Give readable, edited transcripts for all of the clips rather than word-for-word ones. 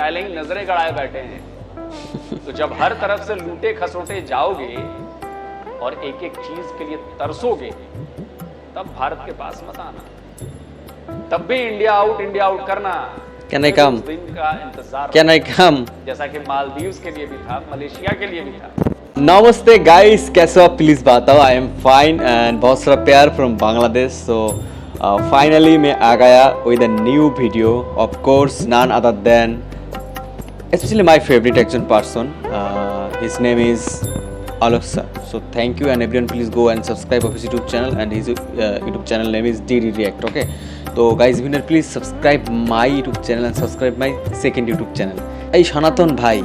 पहले ही नजरें गड़ाए बैठे हैं। तो जब हर तरफ से लूटे खसोटे जाओगे और एक एक चीज के लिए तरसोगे, तब भारत के पास मत आना। तब भी इंडिया आउट करना। Can I come? उस दिन का इंतजार Can I come? जैसा कि मालदीव्स के लिए भी था, मलेशिया के लिए भी था। नमस्ते गाइस, कैसे हो आप प्लीज़ बताओ। आई एम फाइन एंड बहुत सारा प्यार फ्रॉम बांग्लादेश। सो फाइनली मैं आ गया with a new video, of course none other than especially my favorite action person. His name is Alok sir. So thank you and everyone please go and subscribe of his YouTube channel, and his YouTube channel name is DD React. Okay, so guys, winner please subscribe my YouTube channel and subscribe my second YouTube channel. এই সনাতন ভাই,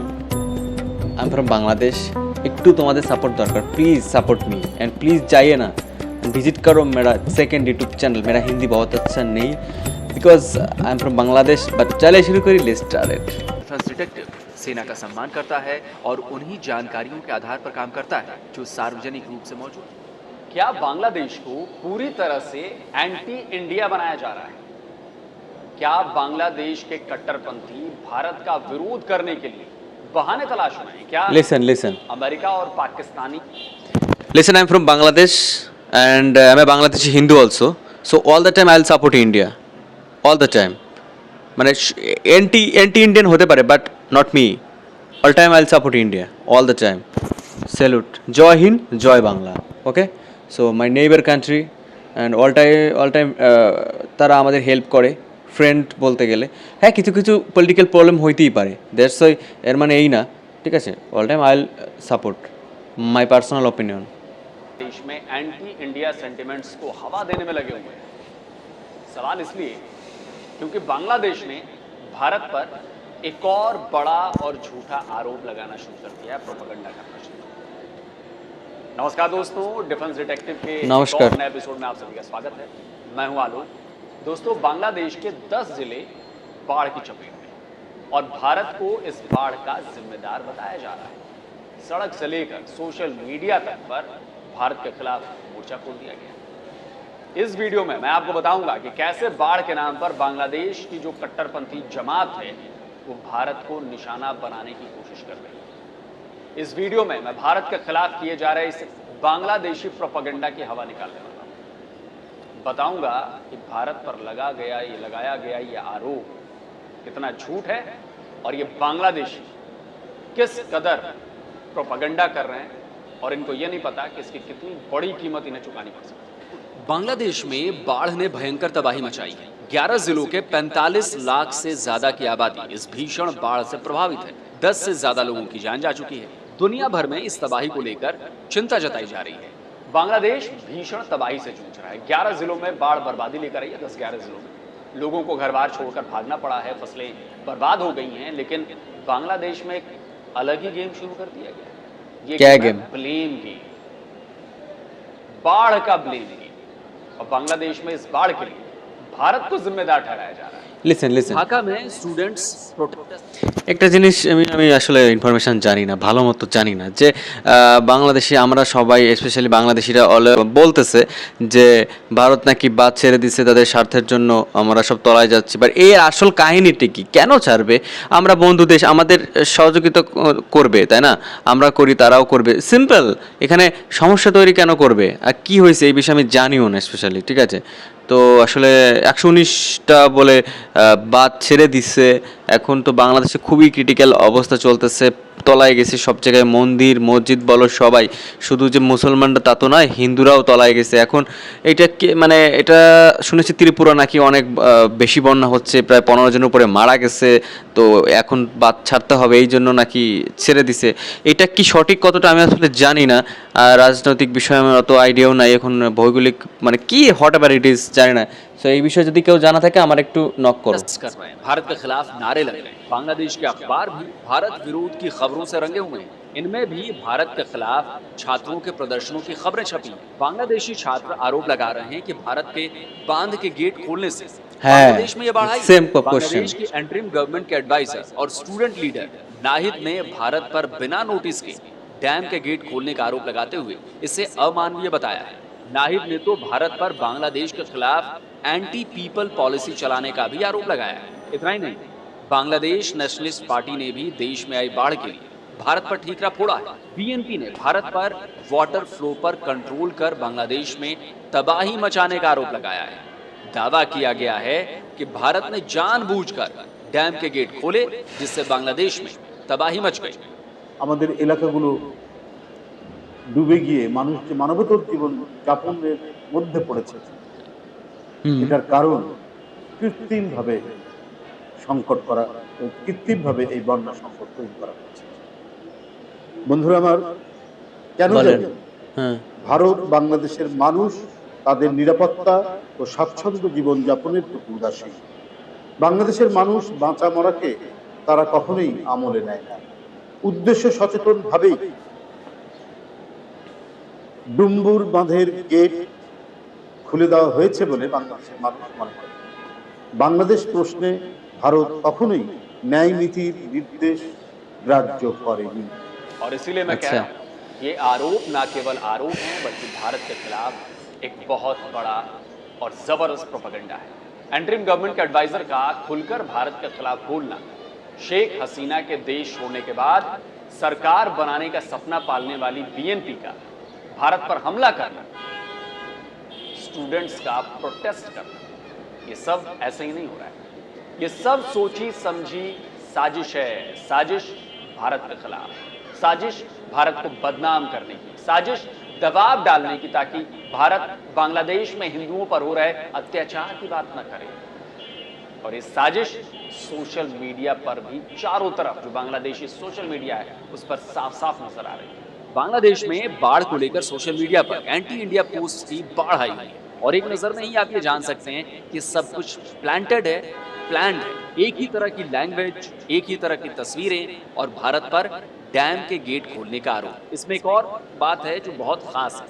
I'm from Bangladesh, একটু তোমাদের support দরকার, please সাপোর্ट me and please जाइए ना visit करो मेरा सेकंड यूट्यूब चैनल। मेरा हिंदी बहुत अच्छा नहीं because I am from Bangladesh, but चले शुरू करिए, लेट्स स्टार्ट। डिफेंस डिटेक्टिव सेना का सम्मान करता है और उन्हीं जानकारियों के आधार पर काम करता है जो सार्वजनिक रूप से मौजूद है। क्या बांग्लादेश को पूरी तरह से एंटी इंडिया बनाया जा रहा है? क्या बांग्लादेश के कट्टरपंथी भारत का विरोध करने के लिए बहाने तलाश रहे हैं? क्या लिसन अमेरिका और Pakistani listen, I am from Bangladesh and I am a Bangladeshi Hindu also. So all the time I will support India, all the time. মানে এন্টি ইন্ডিয়ান হতে পারে but not me, all time I will support India all the time. Salute, জয় হিন্দ, জয় বাংলা। Okay, so my neighbour country and all time তারা আমাদের help করে, ফ্রেন্ড বলতে গেলে। হ্যাঁ, কিছু কিছু পলিটিক্যাল প্রবলেম হইতেই পারে, দ্যাটস ওয়াই, এর মানে এই না, ঠিক আছে। All time I will support, my personal opinion. देश में एंटी इंडिया सेंटिमेंट्स को हवा देने में लगे हुए हैं। सवाल इसलिए क्योंकि बांग्लादेश ने भारत पर एक और बड़ा और झूठा आरोप लगाना शुरू कर दिया है, प्रोपेगेंडा करना शुरू कर दिया। नमस्कार दोस्तों, डिफेंस डिटेक्टिव के नमस्कार। एक और नए एपिसोड में आप सभी का स्वागत है। मैं हूं आलोक। दोस्तों, बांग्लादेश के 10 जिले बाढ़ की चपेट में और भारत को इस बाढ़ का जिम्मेदार बताया जा रहा है। सड़क से लेकर सोशल मीडिया तक पर भारत के खिलाफ मोर्चा खोल दिया गया। इस वीडियो में मैं आपको बताऊंगा कि कैसे बाढ़ के नाम पर बांग्लादेश की जो कट्टरपंथी जमात है वो भारत को निशाना बनाने की कोशिश कर रही है। इस वीडियो में मैं भारत के खिलाफ किए जा रहे इस बांग्लादेशी प्रोपेगेंडा की हवा निकालने वाला हूं। बताऊंगा कि भारत पर लगाया गया ये आरोप कितना झूठ है और ये बांग्लादेशी किस कदर प्रोपेगेंडा कर रहे हैं और इनको ये नहीं पता कि इसकी कितनी बड़ी कीमत इन्हें चुकानी पड़ सकती है। बांग्लादेश में बाढ़ ने भयंकर तबाही मचाई है। 11 जिलों के 45 लाख से ज्यादा की आबादी इस भीषण बाढ़ से प्रभावित है। 10 से ज्यादा लोगों की जान जा चुकी है। दुनिया भर में इस तबाही को लेकर चिंता जताई जा रही है। बांग्लादेश भीषण तबाही से जूझ रहा है। 11 जिलों में बाढ़ बर्बादी लेकर आई है। 10-11 जिलों में लोगों को घर बार छोड़कर भागना पड़ा है, फसलें बर्बाद हो गई हैं। लेकिन बांग्लादेश में एक अलग ही गेम शुरू कर दिया गया है। ये क्या गेम है गेम? ब्लेम गेम, बाढ़ का ब्लेम गेम। और बांग्लादेश में इस बाढ़ के लिए भारत को जिम्मेदार ठहराया जा रहा है। লিসেন ढाका में स्टूडेंट्स प्रोटेस्ट একটা জিনিস আমি আসলে ইনফরমেশন জানি না, ভালো মতো জানি না, যে বাংলাদেশি আমরা সবাই স্পেশালি বাংলাদেশিরা বলতেছে যে ভারত নাকি বাদ ছেড়ে দিচ্ছে তাদের স্বার্থের জন্য, আমরা সব তলায় যাচ্ছি। বাট এর আসল কাহিনীটি কি? কেন ছাড়বে? আমরা বন্ধু দেশ, আমাদের সহযোগিতা করবে, তাই না? আমরা করি, তারাও করবে, সিম্পল। এখানে সমস্যা তৈরি কেন করবে? আর কি হয়েছে এই বিষয়ে আমি জানিও না স্পেশালি, ঠিক আছে। তো আসলে 119টা বলে বাদ ছেড়ে দিচ্ছে। এখন তো বাংলাদেশে খুবই ক্রিটিক্যাল অবস্থা চলতেছে, তলায় গেছে সব জায়গায়, মন্দির মসজিদ বলো সবাই, শুধু যে মুসলমানরা তা তো নয়, হিন্দুরাও তলায় গেছে। এখন এটা মানে এটা শুনেছি ত্রিপুরা নাকি অনেক বেশি বন্যা হচ্ছে, প্রায় 15 জনের উপরে মারা গেছে। তো এখন বাদ ছাড়তে হবে এই জন্য নাকি ছেড়ে দিছে। এটা কি সঠিক কতটা আমি আসলে জানি না, আর রাজনৈতিক বিষয়ে আমার অত আইডিয়াও নাই, এখন ভৌগোলিক মানে কি হোয়াট এভার ইট ইজ জানি না। সো এই বিষয়ে যদি কেউ জানা থাকে আমার একটু নক করো। कर रहे हैं, भारत के खिलाफ नारे लग रहे हैं। बांग्लादेश के अखबार भी भारत विरोध की खबरों से रंगे हुए हैं। इनमें भी भारत के खिलाफ छात्रों के प्रदर्शनों की खबरें छपी। बांग्लादेशी छात्र आरोप लगा रहे हैं कि भारत के बांध के गेट खोलने से बांग्लादेश में ये बाढ़ आई। Same question. बांग्लादेश की एंटरिम गवर्नमेंट के एडवाइजर और स्टूडेंट लीडर नाहिद ने भारत पर बिना नोटिस के डैम के गेट खोलने का आरोप लगाते हुए इसे अमानवीय बताया है। नाहिद ने तो भारत पर बांग्लादेश के खिलाफ एंटी पीपल पॉलिसी चलाने का भी आरोप लगाया है। इतना ही नहीं, बांग्लादेश नेशनलिस्ट पार्टी ने भी देश में आई बाढ़ के लिए भारत पर ठीकरा फोड़ा है। बीएनपी ने भारत पर वाटर फ्लो पर कंट्रोल कर बांग्लादेश में तबाही मचाने का आरोप लगाया है। दावा किया गया है कि भारत ने जानबूझकर डैम के गेट खोले, जिससे बांग्लादेश में तबाही मच गई। আমাদের এলাকাগুলো ডুবে গিয়ে মানুষ যে মানবতর জীবন যাপনের মধ্যে পড়েছে, এটার কারণ কৃত্রিমভাবে সংকট করা, কৃত্রিমভাবে এই বন্যা সংকট তৈরি করা হচ্ছে। বন্ধুরা আমার, কেন জানি ভারত বাংলাদেশের মানুষ তাদের নিরাপত্তা ও স্বাচ্ছন্দ্য জীবন যাপনের প্রতি উদাসীন। বাংলাদেশের মানুষ বাঁচা মরাকে তারা কখনোই আমলে নেয় না। উদ্দেশ্য সচেতন ভাবেই ডুম্বুর বাঁধের গেট খুলে দেওয়া হয়েছে বলে বাংলাদেশের মানুষ মনে করে। বাংলাদেশ প্রশ্নে ভারত কখনোই ন্যায় নীতির নির্দেশ গ্রাহ্য করেনি। और इसीलिए मैं कह रहा हूं, ये आरोप ना केवल आरोप हैं बल्कि भारत के खिलाफ एक बहुत बड़ा और जबरदस्त प्रोपेगेंडा है। एंटरिम गवर्नमेंट के एडवाइजर का खुलकर भारत के खिलाफ बोलना, शेख हसीना के देश छोड़ने के बाद सरकार बनाने का सपना पालने वाली बीएनपी का भारत पर हमला करना, स्टूडेंट्स का प्रोटेस्ट करना, ये सब ऐसे ही नहीं हो रहा है। ये सब सोची समझी साजिश है। साजिश भारत के खिलाफ, साजिश भारत को बदनाम करने की, साजिश दबाव डालने की ताकि भारत बांग्लादेश में हिंदुओं पर हो रहे अत्याचार की बात न करे। और ये साजिश सोशल मीडिया पर भी चारों तरफ जो बांग्लादेशी सोशल मीडिया है उस पर साफ साफ नजर आ रही है। बांग्लादेश में बाढ़ को लेकर सोशल मीडिया पर एंटी इंडिया पोस्ट की बाढ़ आई है और एक नजर में ही आप ये जान सकते हैं कि सब कुछ प्लांटेड है, प्लान्ड है। एक ही तरह की लैंग्वेज, एक ही तरह की तस्वीरें और भारत पर डैम के गेट खोलने का आरोप। इसमें एक और बात है जो बहुत खास है,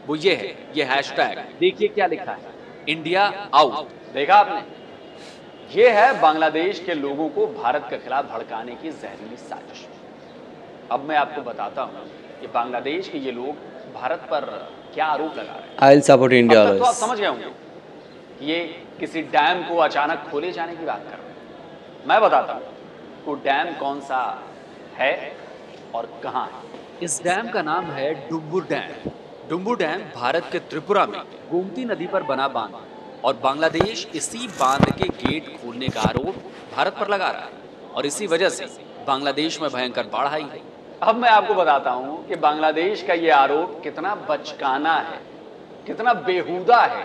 वो ये है, ये हैशटैग देखिए क्या लिखा है, इंडिया आउट। देखा आपने, ये है बांग्लादेश के लोगों को भारत के खिलाफ भड़काने की जहरीली साजिश। अब मैं आपको बताता हूं कि बांग्लादेश के ये लोग भारत पर क्या आरोप लगा रहे हैं। आई विल सपोर्ट इंडिया अब तक तो आप ऑलवेज। समझ गए होंगे कि ये किसी डैम को अचानक खोले जाने की बात कर रहे हैं। मैं बताता हूं वो डैम कौन सा है और कहां है। इस डैम का नाम है डुम्बुर डैम। डुम्बुर डैम भारत के त्रिपुरा में गोमती नदी पर बना बांध और बांग्लादेश इसी बांध के गेट खोलने का आरोप भारत पर लगा रहा है और इसी वजह से बांग्लादेश में भयंकर बाढ़ आई है। अब मैं आपको बताता हूं कि बांग्लादेश का ये आरोप कितना बचकाना है, कितना बेहुदा है।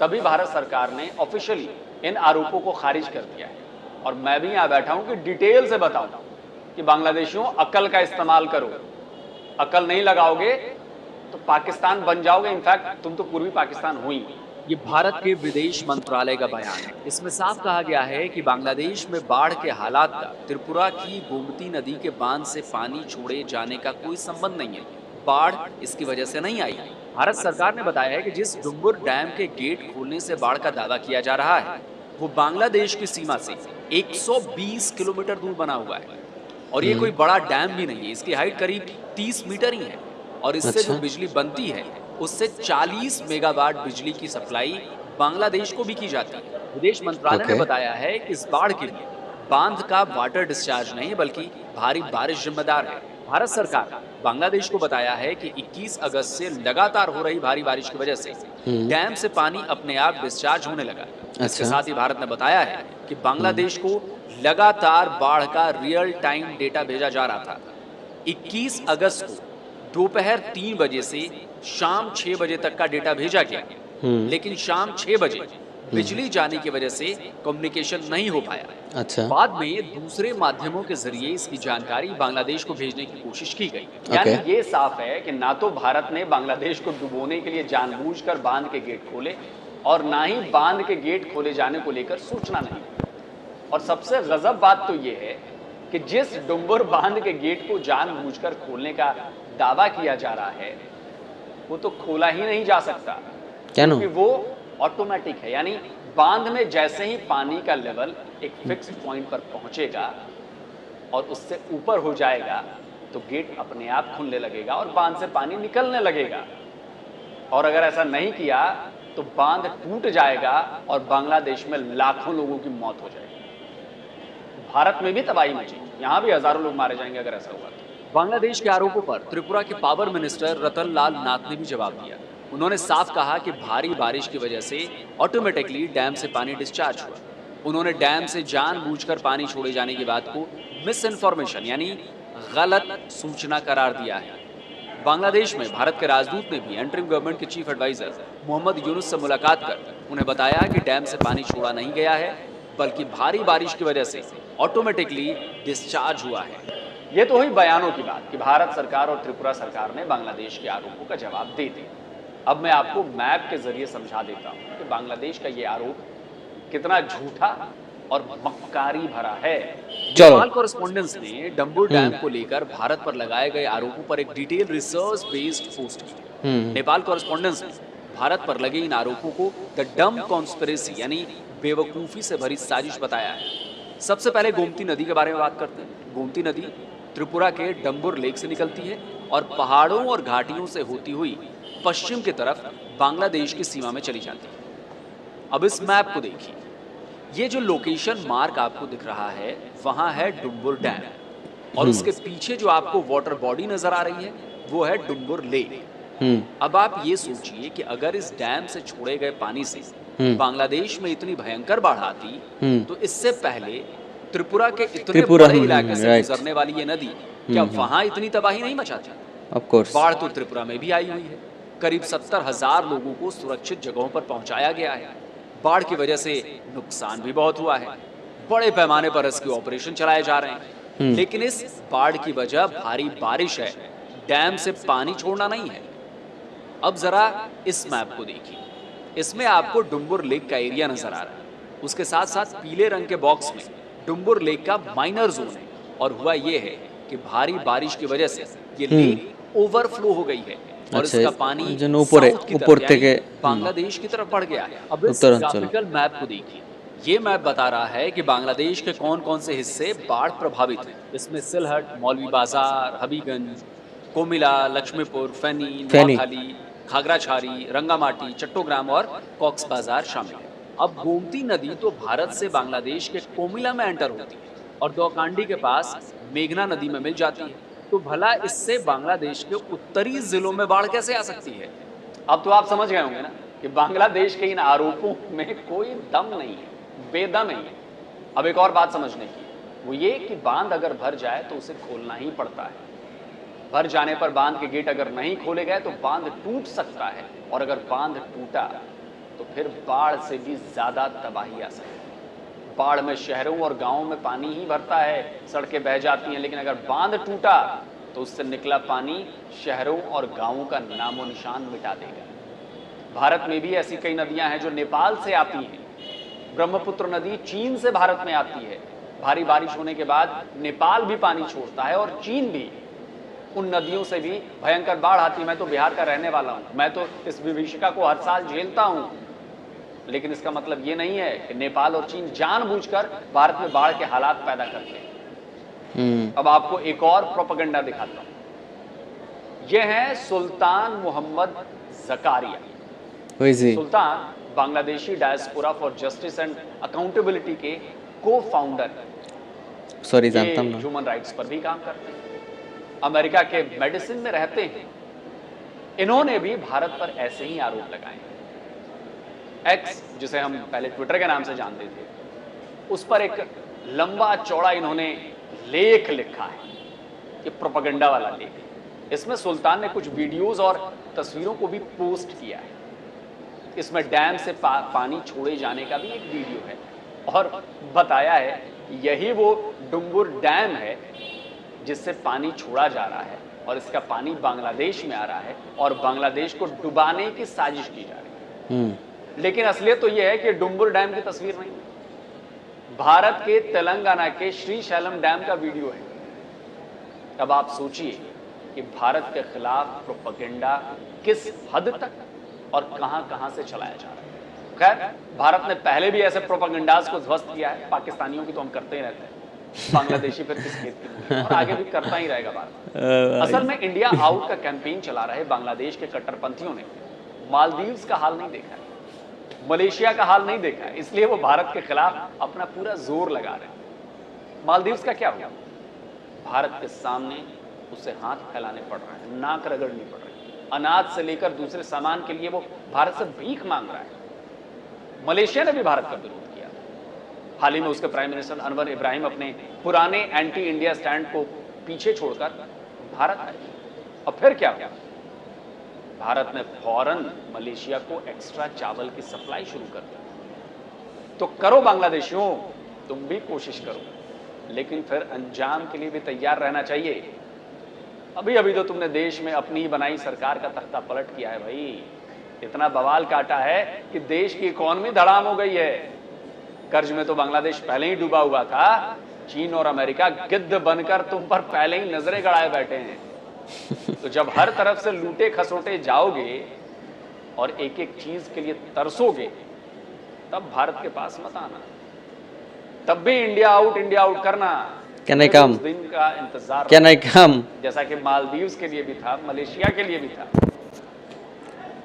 तभी भारत सरकार ने ऑफिशियली इन आरोपों को खारिज कर दिया है। और मैं भी यहां बैठा हूं कि डिटेल से बताऊं कि बांग्लादेशियों अकल का इस्तेमाल करो। अकल नहीं लगाओगे तो पाकिस्तान बन जाओगे। इनफैक्ट तुम तो पूर्वी पाकिस्तान हो ही। ये भारत के विदेश मंत्रालय का बयान है। इसमें साफ कहा गया है कि बांग्लादेश में बाढ़ के हालात का त्रिपुरा की गोमती नदी के बांध से पानी छोड़े जाने का कोई संबंध नहीं है। बाढ़ इसकी वजह से नहीं आई। भारत सरकार ने बताया है कि जिस डुम्बुर डैम के गेट खोलने से बाढ़ का दावा किया जा रहा है वो बांग्लादेश की सीमा से 120 किलोमीटर दूर बना हुआ है और ये कोई बड़ा डैम भी नहीं है। इसकी हाइट करीब 30 मीटर ही है और इससे जो बिजली बनती है उससे 40 मेगावाट बिजली की सप्लाई बांग्लादेश को भी की जाती है। विदेश मंत्रालय ने बताया है कि इस बाढ़ के लिए बांध का वाटर डिस्चार्ज नहीं बल्कि भारी बारिश जिम्मेदार है। भारत सरकार बांग्लादेश को बताया है कि 21 अगस्त से लगातार हो रही भारी बारिश की वजह से डैम से पानी अपने आप डिस्चार्ज होने लगा। इसके साथ ही भारत ने बताया है कि बांग्लादेश को लगातार बाढ़ का रियल टाइम डेटा भेजा जा रहा था। 21 अगस्त को दोपहर 3 बजे से शाम 6 बजे तक का डेटा भेजा गया, लेकिन शाम 6 बजे बिजली जाने की वजह से कम्युनिकेशन नहीं हो पाया। अच्छा, बाद में दूसरे माध्यमों के जरिए इसकी जानकारी बांग्लादेश को भेजने की कोशिश की गई। यानी ये साफ है कि ना तो भारत ने बांग्लादेश को डुबोने के लिए जानबूझकर बांध के गेट खोले और ना ही बांध के गेट खोले जाने को लेकर सूचना नहीं। और सबसे गजब बात तो ये है कि जिस डुम्बुर बांध के गेट को जानबूझकर खोलने का दावा किया जा रहा है वो तो खोला ही नहीं जा सकता, क्योंकि वो ऑटोमेटिक है। यानी बांध में जैसे ही पानी का लेवल एक फिक्स पॉइंट पर पहुंचेगा और उससे ऊपर हो जाएगा तो गेट अपने आप खुलने लगेगा और बांध से पानी निकलने लगेगा। और अगर ऐसा नहीं किया तो बांध टूट जाएगा और बांग्लादेश में लाखों लोगों की मौत हो जाएगी। भारत में भी तबाही मची, यहाँ भी हजारों लोग मारे जाएंगे अगर ऐसा हुआ तो। बांग्लादेश के आरोपों पर त्रिपुरा के पावर मिनिस्टर रतन लाल नाथ ने भी जवाब दिया। उन्होंने साफ कहा कि भारी बारिश की वजह से ऑटोमेटिकली डैम से पानी डिस्चार्ज हुआ। उन्होंने डैम से जानबूझकर पानी छोड़े जाने की बात को मिस इन्फॉर्मेशन यानी गलत सूचना करार दिया है। बांग्लादेश में भारत के राजदूत ने भी एंटरिम गवर्नमेंट के चीफ एडवाइजर मोहम्मद यूनुस से मुलाकात कर उन्हें बताया कि डैम से पानी छोड़ा नहीं गया है, बल्कि भारी बारिश की वजह से ऑटोमेटिकली डिस्चार्ज हुआ है। ये तो हुई बयानों की बात कि भारत सरकार और त्रिपुरा सरकार ने बांग्लादेश के आरोपों का जवाब दे दिया। अब मैं आपको मैप के जरिए समझा देता हूं कि बांग्लादेश का ये आरोप कितना झूठा और मक्कारी भरा है। नेपाल कॉरेस्पोंडेंस ने डम्बुर डैम को लेकर भारत पर लगाए गए आरोपों पर एक डिटेल रिसर्च बेस्ड पोस्ट की। नेपाल कॉरेस्पोंडेंस ने भारत पर लगे इन आरोपों को द डम कॉन्स्पिरेसी यानी बेवकूफी से भरी साजिश बताया है। सबसे पहले गोमती नदी के बारे में बात करते हैं। गोमती नदी त्रिपुरा के डम्बुर लेक से निकलती है और पहाड़ों और घाटियों से होती हुई पश्चिम की तरफ बांग्लादेश की सीमा में चली जाती है। अब इस मैप को देखिए, ये जो लोकेशन मार्क आपको दिख रहा है वहां है डुम्बुर डैम और उसके पीछे जो आपको वाटर बॉडी नजर आ रही है वो है डुम्बुर लेक। अब आप ये सोचिए कि अगर इस डैम से छोड़े गए पानी से बांग्लादेश में इतनी भयंकर बाढ़ आती तो इससे पहले त्रिपुरा के इतने बड़े इलाके से गुजरने वाली ये नदी क्या वहां इतनी तबाही नहीं मचाती? ऑफ कोर्स बाढ़ तो त्रिपुरा में भी आई हुई है। करीब 70,000 लोगों को सुरक्षित जगहों पर पहुंचाया गया है। बाढ़ की वजह से नुकसान भी बहुत हुआ है। बड़े पैमाने पर रेस्क्यू ऑपरेशन चलाए जा रहे हैं, लेकिन इस बाढ़ की वजह भारी बारिश है, डैम से पानी छोड़ना नहीं है। अब जरा इस मैप को देखिए, इसमें आपको डुम्बुर लेक का एरिया नजर आ रहा है। उसके साथ साथ पीले रंग के बॉक्स में डुम्बुर लेक का माइनर जोन है। और हुआ ये है कि भारी बारिश की वजह से ये लेक ओवरफ्लो हो गई है और इसका पानी ऊपर থেকে बांग्लादेश की तरफ बढ़ गया है। अब इस ग्राफिकल मैप को देखिए, ये मैप बता रहा है कि बांग्लादेश के कौन कौन से हिस्से बाढ़ प्रभावित हैं। इसमें सिलहट, मौलवी बाजार, हबीगंज, कोमिला, लक्ष्मीपुर, फेनी, नोआखाली, खागराछारी, रंगामाटी, चट्टोग्राम और कॉक्स बाजार शामिल है। अब गोमती नदी तो भारत से बांग्लादेश के कोमिला में एंटर होती है और दौकांडी के पास मेघना नदी में मिल जाती है। तो भला इससे बांग्लादेश के उत्तरी जिलों में बाढ़ कैसे आ सकती है? अब तो आप समझ गए होंगे ना कि बांग्लादेश के इन आरोपों में कोई दम नहीं है, बेदम है। अब एक और बात समझने की, वो ये कि बांध अगर भर जाए तो उसे खोलना ही पड़ता है। भर जाने पर बांध के गेट अगर नहीं खोले गए तो बांध टूट सकता है, और अगर बांध टूटा तो फिर बाढ़ से भी ज्यादा तबाही आ सकती है। बाढ़ में शहरों और गांवों में पानी ही भरता है, सड़कें बह जाती हैं, लेकिन अगर बांध टूटा तो उससे निकला पानी शहरों और गांवों का नामो निशान मिटा देगा। भारत में भी ऐसी कई नदियां हैं जो नेपाल से आती हैं। ब्रह्मपुत्र नदी चीन से भारत में आती है। भारी बारिश होने के बाद नेपाल भी पानी छोड़ता है और चीन भी। उन नदियों से भी भयंकर बाढ़ आती है। मैं तो बिहार का रहने वाला हूं, मैं तो इस विभीषिका को हर साल झेलता हूं, लेकिन इसका मतलब ये नहीं है कि नेपाल और चीन जानबूझकर भारत में बाढ़ के हालात पैदा करते हैं। अब आपको एक और प्रोपेगेंडा दिखाता हूं। यह है Sultan Mohammad Zakaria. Sultan Bangladeshi diaspora for justice and accountability के को फाउंडर ह्यूमन राइट्स पर भी काम करते हैं। अमेरिका के मेडिसिन में रहते हैं। इन्होंने भी भारत पर ऐसे ही आरोप लगाए। एक्स, जिसे हम पहले ट्विटर के नाम से जानते थे, उस पर एक लंबा चौड़ा इन्होंने लेख लिखा है। ये प्रोपेगेंडा वाला लेख है। इसमें सुल्तान ने कुछ वीडियोस और तस्वीरों को भी पोस्ट किया है। इसमें डैम से पानी छोड़े जाने का भी एक वीडियो है और बताया है यही वो डुम्बुर डैम है जिससे पानी छोड़ा जा रहा है और इसका पानी बांग्लादेश में आ रहा है और बांग्लादेश को डुबाने की साजिश की जा रही है। लेकिन असलियत तो यह है कि डुम्बुर डैम की तस्वीर नहीं, भारत के तेलंगाना के श्रीशैलम डैम का वीडियो है। अब आप सोचिए कि भारत के खिलाफ प्रोपेगेंडा किस हद तक और कहां से चलाया जा रहा है। खैर, भारत ने पहले भी ऐसे प्रोपेगेंडास को ध्वस्त किया है। पाकिस्तानियों की तो हम करते ही रहते हैं, बांग्लादेशी फिर किस खेत की, और आगे भी करता ही रहेगा भारत। असल में इंडिया आउट का कैंपेन चला रहे बांग्लादेश के कट्टरपंथियों ने मालदीव्स का हाल नहीं देखा है, मलेशिया का हाल नहीं देखा है, इसलिए वो भारत के खिलाफ अपना पूरा जोर लगा रहे हैं। मालदीव्स का क्या हुआ? भारत के सामने उसे हाथ फैलाने पड़ रहा है, नाक रगड़नी पड़ रही है। अनाज से लेकर दूसरे सामान के लिए वो भारत से भीख मांग रहा है। मलेशिया ने भी भारत का विरोध किया। हाल ही में उसके प्राइम मिनिस्टर अनवर इब्राहिम अपने पुराने एंटी इंडिया स्टैंड को पीछे छोड़कर भारत आए। और फिर क्या हुआ? भारत ने फौरन मलेशिया को एक्स्ट्रा चावल की सप्लाई शुरू कर दी। तो करो बांग्लादेशियों, तुम भी कोशिश करो, लेकिन फिर अंजाम के लिए भी तैयार रहना चाहिए। अभी अभी तो तुमने देश में अपनी ही बनाई सरकार का तख्ता पलट किया है भाई। इतना बवाल काटा है कि देश की इकोनॉमी धड़ाम हो गई है। कर्ज में तो बांग्लादेश पहले ही डूबा हुआ था। चीन और अमेरिका गिद्ध बनकर तुम पर पहले ही नजरें गड़ाए बैठे हैं। तो जब हर तरफ से लूटे खसोटे जाओगे और एक एक चीज के लिए तरसोगे, तब भारत के पास मत आना। तब भी इंडिया आउट करना। Can I come? उस दिन का इंतजार Can I come? जैसा कि मालदीव्स के लिए भी था, मलेशिया के लिए भी था।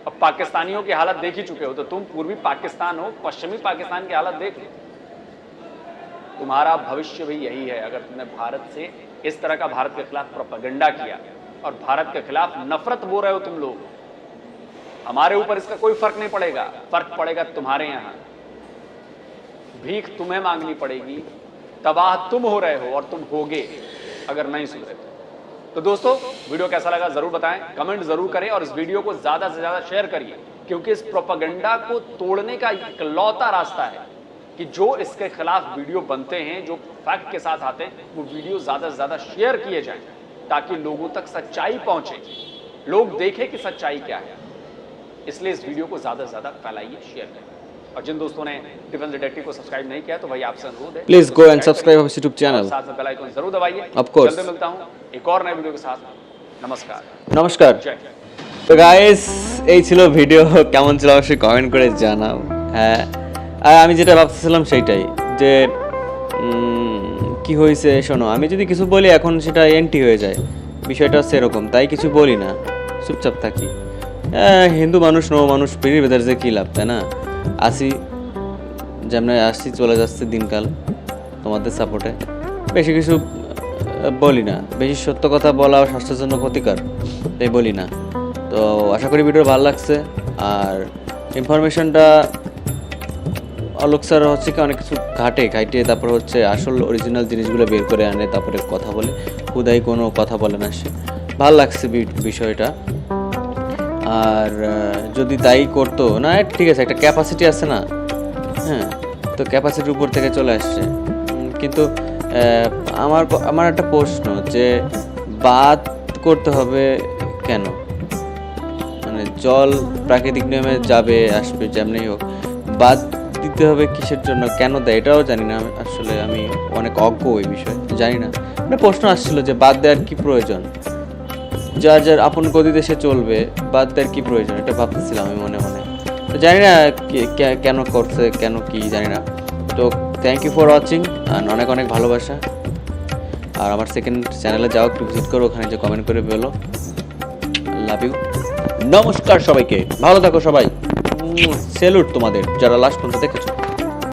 अब पाकिस्तानियों की हालत देख ही चुके हो, तो तुम पूर्वी पाकिस्तान हो, पश्चिमी पाकिस्तान की हालत देख लो। तुम्हारा भविष्य भी यही है। अगर तुमने भारत से इस तरह का भारत के खिलाफ प्रोपेगेंडा किया और भारत के खिलाफ नफरत बो रहे हो तुम लोग, हमारे ऊपर इसका कोई फर्क नहीं पड़ेगा। फर्क पड़ेगा तुम्हारे यहां। भीख तुम्हें मांगनी पड़ेगी। तबाह तुम हो रहे हो और तुम होगे अगर नहीं सुधरे तो। दोस्तों, वीडियो कैसा लगा जरूर बताएं, कमेंट जरूर करें और इस वीडियो को ज्यादा से ज्यादा शेयर करिए, क्योंकि इस प्रोपेगेंडा को तोड़ने का इकलौता रास्ता है कि जो इसके खिलाफ वीडियो बनते हैं, जो फैक्ट के साथ आते हैं, वो वीडियो ज्यादा से ज्यादा शेयर किए जाएं, ताकि लोगों तक सच्चाई पहुंचे, लोग देखें कि सच्चाई क्या है। इसलिए इस वीडियो को ज्यादा से ज्यादा फैलाइए, शेयर करें। और जिन दोस्तों ने डिफेंस डिटेक्टिव को सब्सक्राइब नहीं किया तो भाई आपसे अनुरोध है, Please go and subscribe our YouTube channel. साथ में बेल आइकन जरूर दबाइए। Of course. जल्दी मिलता हूं एक और नए वीडियो के साथ। नमस्कार। নমস্কার। जय हिंद। তো গাইস, এই ছিল ভিডিও। কেমন ছিল অবশ্যই কমেন্ট করে জানাও। হ্যাঁ, আর আমি যেটা ভাবতেছিলাম সেইটাই যে কি হয়েছে শোনো, আমি যদি কিছু বলি এখন সেটা এন্টি হয়ে যায়। বিষয়টা হচ্ছে এরকম, তাই কিছু বলি না, চুপচাপ থাকি। হিন্দু মানুষ নো মানুষ পীরের ভেতর যে কী লাভ, তাই না? আসি যেমন আসছি, চলে যাচ্ছে দিনকাল তোমাদের সাপোর্টে। বেশি কিছু বলি না, বেশি সত্য কথা বলা স্বাস্থ্যের জন্য ক্ষতিকর, তাই বলি না। তো আশা করি ভিডিও ভালো লাগছে। আর ইনফরমেশনটা অলোক স্যার হচ্ছে কি অনেক কিছু ঘাটিয়ে তারপর হচ্ছে আসল অরিজিনাল জিনিসগুলো বের করে আনে, তারপরে কথা বলে, খুদাই কোনো কথা বলে না সে। ভালো লাগছে বিষয়টা। আর যদি তাই করতো না, ঠিক আছে, একটা ক্যাপাসিটি আছে না, হ্যাঁ, তো ক্যাপাসিটির উপর থেকে চলে আসছে। কিন্তু আমার একটা প্রশ্ন যে বাদ করতে হবে কেন? মানে জল প্রাকৃতিক নিয়মে যাবে আসবে, যেমনি হোক, বাদ দিতে হবে কিসের জন্য, কেন দেয় এটাও জানি না। আসলে আমি অনেক অজ্ঞ এই বিষয়ে, জানি না। মানে প্রশ্ন আসছিল যে বাদ দেওয়ার কি প্রয়োজন, যার যার আপন গতিতে সে চলবে, বাদ দেওয়ার কি প্রয়োজন, এটা ভাবতেছিলাম আমি মনে মনে। তো জানি না কেন করছে, কেন কি জানি না। তো থ্যাংক ইউ ফর ওয়াচিং, অনেক অনেক ভালোবাসা। আর আমার সেকেন্ড চ্যানেলে যাও, একটু ভিজিট করো, ওখানে যে কমেন্ট করে বলো। Love you. নমস্কার সবাইকে, ভালো থাকো সবাই। স্যালুট তোমাদের যারা লাস্ট পর্যন্ত দেখেছো।